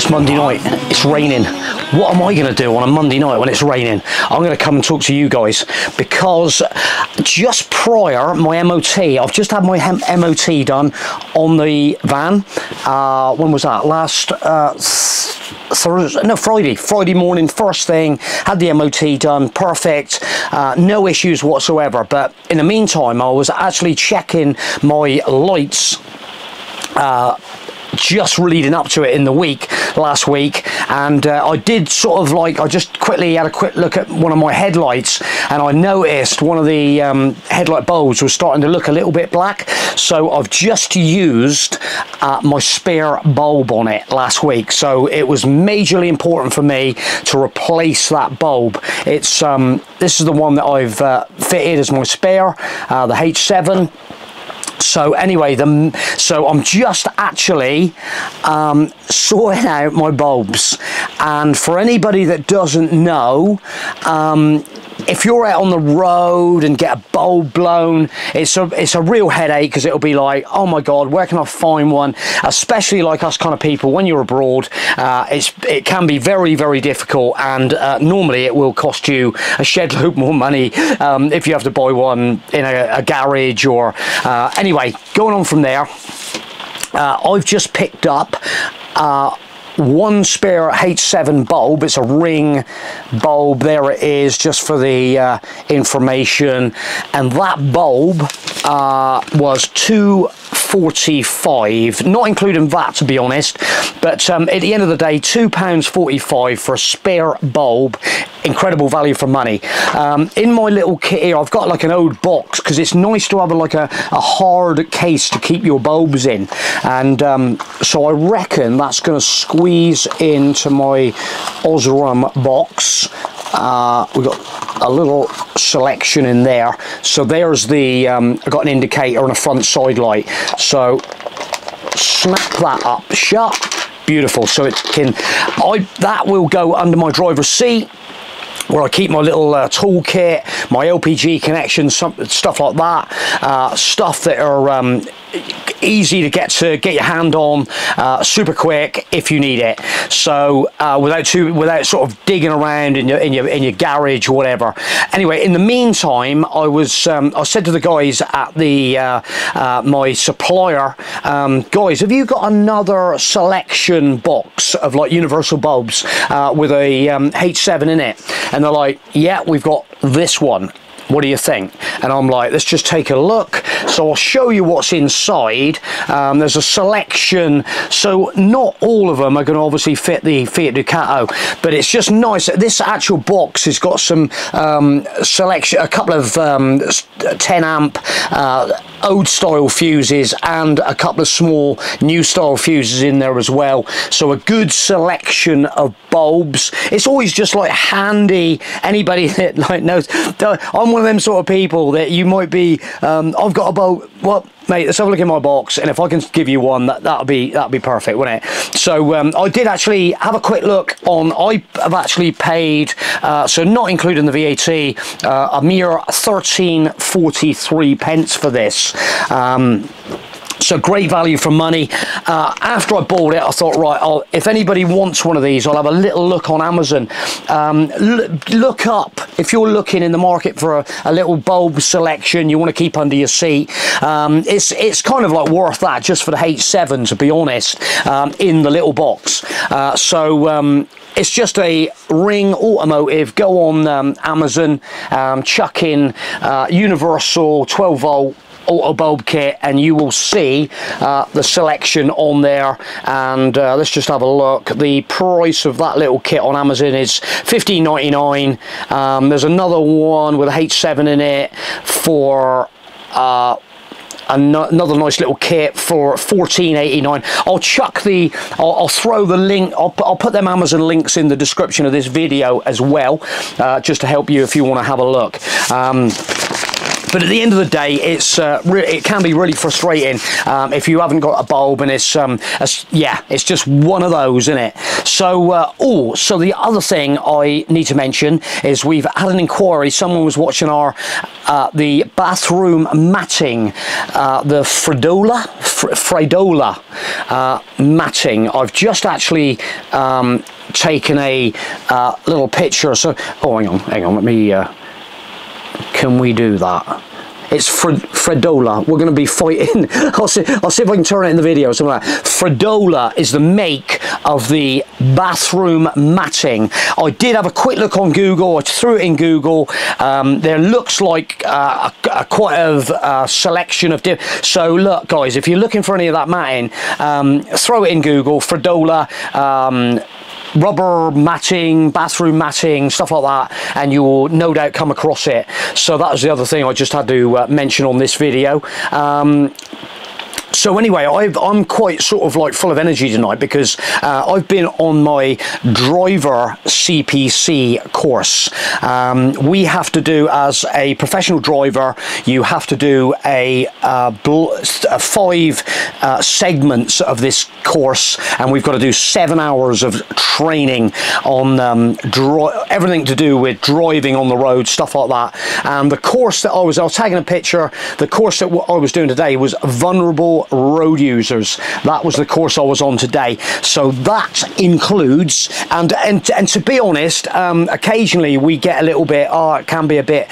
It's Monday night, it's raining. What am I going to do on a Monday night when it's raining? I'm going to come and talk to you guys, because just prior my MOT, I've just had my MOT done on the van. When was that? Last Friday morning, first thing, had the MOT done, perfect, no issues whatsoever. But in the meantime, I was actually checking my lights just leading up to it in the week last week, and I did sort of like, I just quickly had a quick look at one of my headlights, and I noticed one of the headlight bulbs was starting to look a little bit black. So I've just used my spare bulb on it last week, so it was majorly important for me to replace that bulb. It's this is the one that I've fitted as my spare, the H7. So anyway, so I'm just actually sorting out my bulbs. And for anybody that doesn't know, if you're out on the road and get a bulb blown, it's a real headache, because it'll be like, oh my god, where can I find one? Especially like us kind of people, when you're abroad, it can be very, very difficult, and normally it will cost you a shed load more money if you have to buy one in a garage or anyway, going on from there, I've just picked up one spare H7 bulb. It's a ring bulb, there it is, just for the information, and that bulb was £2.45, not including VAT to be honest, but at the end of the day, £2.45 for a spare bulb. Incredible value for money. In my little kit here, I've got like an old box, because it's nice to have like a hard case to keep your bulbs in, and so I reckon that's going to squeeze into my Osram box. We've got a little selection in there. So there's the I've got an indicator and a front side light, so snap that up shut. Beautiful. So it can, that will go under my driver's seat, where I keep my little toolkit, my LPG connections, stuff like that, stuff that are easy to get your hand on, super quick if you need it. So without sort of digging around in your garage or whatever. Anyway, in the meantime, I said to the guys at the my supplier, guys, have you got another selection box of like universal bulbs with a H7 in it? And they're like, yeah, we've got this one. What do you think? And I'm like, let's just take a look. So I'll show you what's inside. There's a selection, so not all of them are going to obviously fit the Fiat Ducato, but it's just nice. This actual box has got some selection, a couple of 10 amp old style fuses and a couple of small new style fuses in there as well. So a good selection of bulbs. It's always just like handy. Anybody that like knows, I'm one of them sort of people that you might be, I've got a bulb, what mate, let's have a look in my box, and if I can give you one, that'd be perfect, wouldn't it? So I did actually have a quick look on, I have actually paid, so not including the VAT, a mere 13.43 pence for this. So great value for money. After I bought it, I thought, right, if anybody wants one of these, I'll have a little look on Amazon. Look up, if you're looking in the market for a little bulb selection you want to keep under your seat, it's kind of like worth that just for the H7, to be honest, in the little box. It's just a Ring Automotive. Go on Amazon, chuck in universal 12 volt auto bulb kit, and you will see the selection on there. And let's just have a look. The price of that little kit on Amazon is $15.99. There's another one with a H7 in it for another nice little kit for $14.89. I'll throw the link, I'll put them Amazon links in the description of this video as well, just to help you if you want to have a look. But at the end of the day, it can be really frustrating if you haven't got a bulb, and yeah, it's just one of those, isn't it? So so the other thing I need to mention is we've had an inquiry. Someone was watching our the bathroom matting, the Fredola matting. I've just actually taken a little picture. So, oh, hang on, let me, can we do that? It's Fredola. We're going to be fighting. I'll see if I can turn it in the video. Something like that. Fredola is the make of the bathroom matting. I did have a quick look on Google. I threw it in Google. There looks like quite a selection of so look, guys, if you're looking for any of that matting, throw it in Google. Fredola. Rubber matting, bathroom matting, stuff like that, and you will no doubt come across it. So that was the other thing I just had to mention on this video. So anyway, I'm quite sort of like full of energy tonight because I've been on my driver CPC course. We have to do, as a professional driver, you have to do a 5 segments of this course, and we've got to do 7 hours of training on everything to do with driving on the road, stuff like that. And the course that I was taking a picture, the course that I was doing today was vulnerable road users. That was the course I was on today. So that includes, and to be honest, occasionally we get a little bit, it can be a bit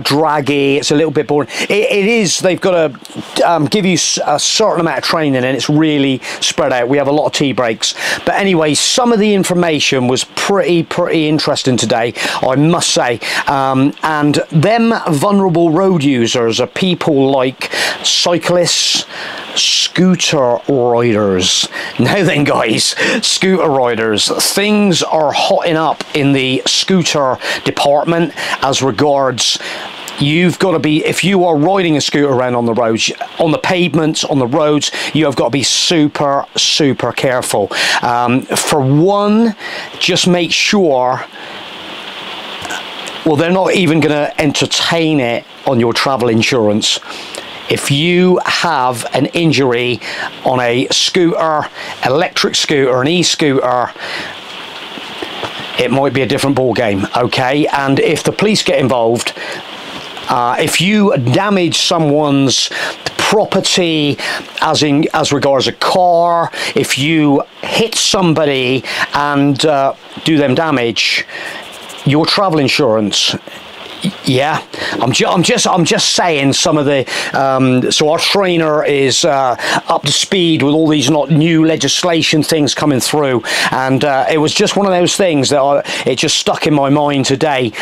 draggy, it's a little bit boring. It is, they've got to give you a certain amount of training, and it's really spread out. We have a lot of tea breaks. But anyway, some of the information was pretty interesting today, I must say. And them vulnerable road users are people like cyclists, scooter riders. Now then, guys, scooter riders, things are hotting up in the scooter department as regards, you've got to be, if you are riding a scooter around on the roads, on the pavements, on the roads, you have got to be super careful. For one, just make sure, well, they're not even going to entertain it on your travel insurance. If you have an injury on a scooter, electric scooter, an e-scooter, it might be a different ball game, okay? And if the police get involved, if you damage someone's property, as regards a car, if you hit somebody and do them damage, your travel insurance, yeah, I'm just saying some of the so our trainer is up to speed with all these new legislation things coming through, and it was just one of those things that it just stuck in my mind today.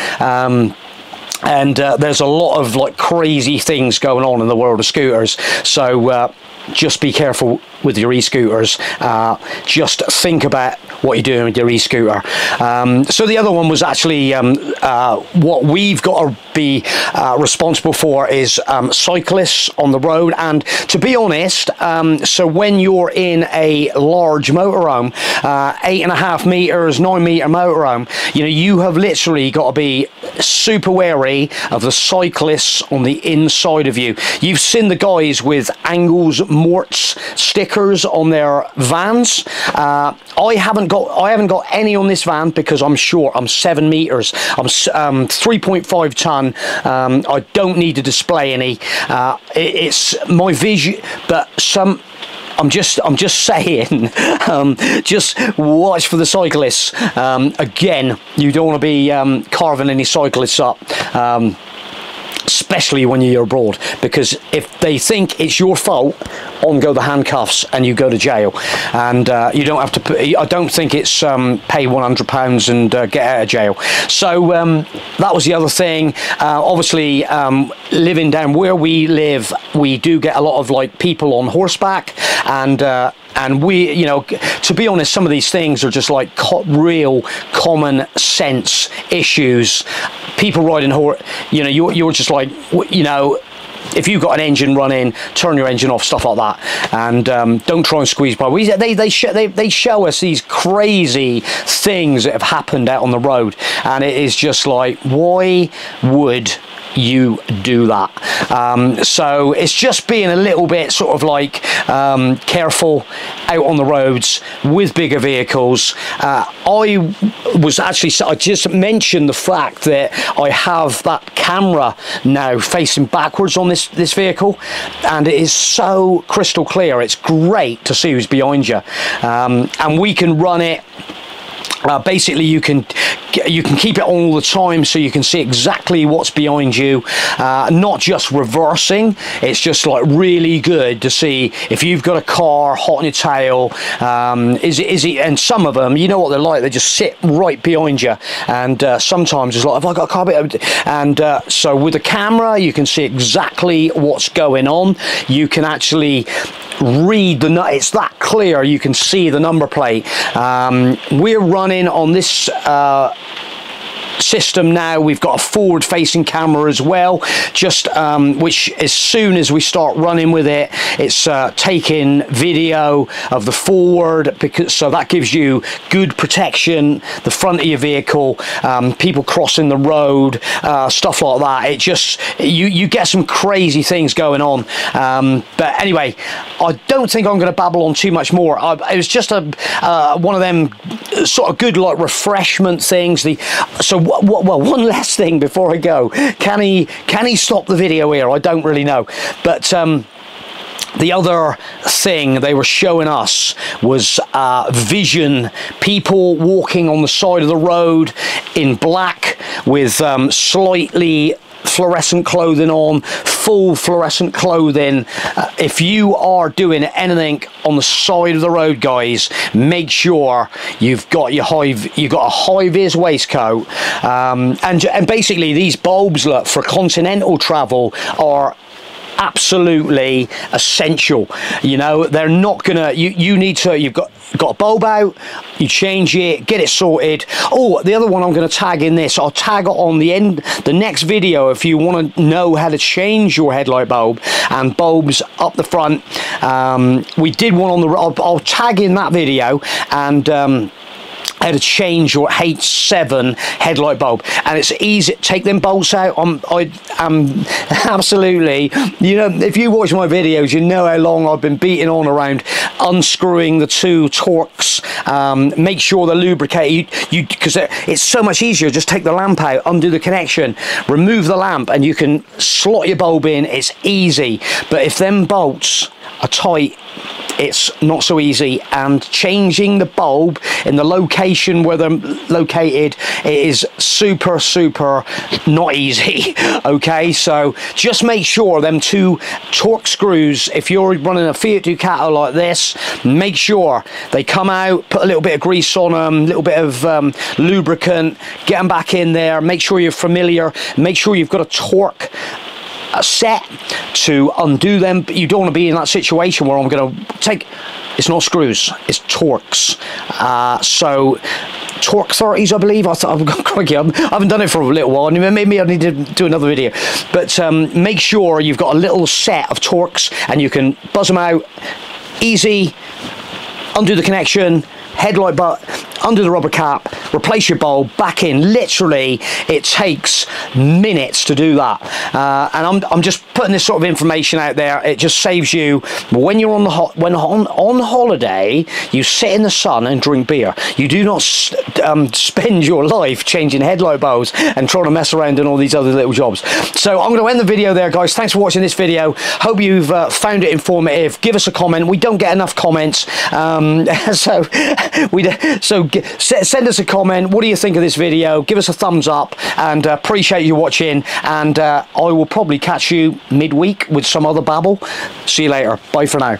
And there's a lot of like crazy things going on in the world of scooters, so just be careful with your e-scooters. Just think about what you're doing with your e-scooter. So the other one was actually what we've got to be responsible for is cyclists on the road. And to be honest, so when you're in a large motorhome, 8.5 meters, 9 meter motorhome, you know, you have literally got to be super wary of the cyclists on the inside of you. You've seen the guys with Angles Morts stickers on their vans. I haven't got any on this van because I'm short. I'm 7 meters. I'm 3.5 ton. I don't need to display any. It's my vision, but I'm just saying, just watch for the cyclists. Again, you don't want to be carving any cyclists up, especially when you're abroad, because if they think it's your fault, on go the handcuffs and you go to jail. And you don't have to put, I don't think it's pay £100 and get out of jail. So that was the other thing. Obviously, living down where we live, we do get a lot of like people on horseback, and we, you know, to be honest, some of these things are just like real common sense issues. People riding horse, you know, you're just like, you know, if you've got an engine running, turn your engine off, stuff like that, and don't try and squeeze by. They show us these crazy things that have happened out on the road, and it is just like, why would you do that. So it's just being a little bit sort of like careful out on the roads with bigger vehicles. I just mentioned the fact that I have that camera now facing backwards on this vehicle, and it is so crystal clear. It's great to see who's behind you, and we can run it. Basically, you can keep it on all the time, so you can see exactly what's behind you, not just reversing. It's just like really good to see if you've got a car hot on your tail. Is it? And some of them, you know what they're like. They just sit right behind you, and sometimes it's like, have I got a car? And so with the camera, you can see exactly what's going on. You can actually read it's that clear. You can see the number plate. We're running on this system now. We've got a forward facing camera as well, just which as soon as we start running with it, it's taking video of the forward, so that gives you good protection, the front of your vehicle, people crossing the road, stuff like that. It just, you get some crazy things going on. But anyway, I don't think I'm going to babble on too much more. It was just one of them sort of good like refreshment things. Well, one last thing before I go. Can he stop the video here? I don't really know. But the other thing they were showing us was vision. People walking on the side of the road in black with slightly fluorescent clothing on, full fluorescent clothing. If you are doing anything on the side of the road, guys, make sure you've got a high-vis waistcoat, and basically these bulbs, look, for continental travel are absolutely essential. You know, they're not gonna, you need to, you've got a bulb out, you change it, get it sorted. Oh, the other one I'm going to tag in this, I'll tag it on the next video if you want to know how to change your headlight bulb and bulbs up the front. We did one on the, I'll tag in that video, and how to change your H7 headlight bulb, and it's easy. Take them bolts out. I'm absolutely, you know, if you watch my videos, you know how long I've been beating on around unscrewing the two Torx. Make sure they're lubricated, because it's so much easier. Just take the lamp out, undo the connection, remove the lamp, and you can slot your bulb in. It's easy. But if them bolts are tight, it's not so easy, and changing the bulb in the location where they're located, it is super not easy. Okay, so just make sure them two Torx screws, if you're running a Fiat Ducato like this, make sure they come out, put a little bit of grease on them, a little bit of lubricant, get them back in there, make sure you're familiar, make sure you've got a torque set to undo them. But you don't want to be in that situation where I'm going to take, it's not screws, it's Torx. So Torque 30s, I believe. I haven't done it for a little while. Maybe I need to do another video. But make sure you've got a little set of Torx, and you can buzz them out easy, undo the connection, headlight butt, undo the rubber cap, replace your bulb, back in. Literally, it takes minutes to do that. And I'm just putting this sort of information out there. It just saves you, when you're on holiday, you sit in the sun and drink beer. You do not spend your life changing headlight bulbs and trying to mess around in all these other little jobs. So I'm going to end the video there, guys. Thanks for watching this video. Hope you've found it informative. Give us a comment. We don't get enough comments, so send us a comment. What do you think of this video? Give us a thumbs up, and appreciate you watching, and I will probably catch you midweek with some other babble. See you later. Bye for now.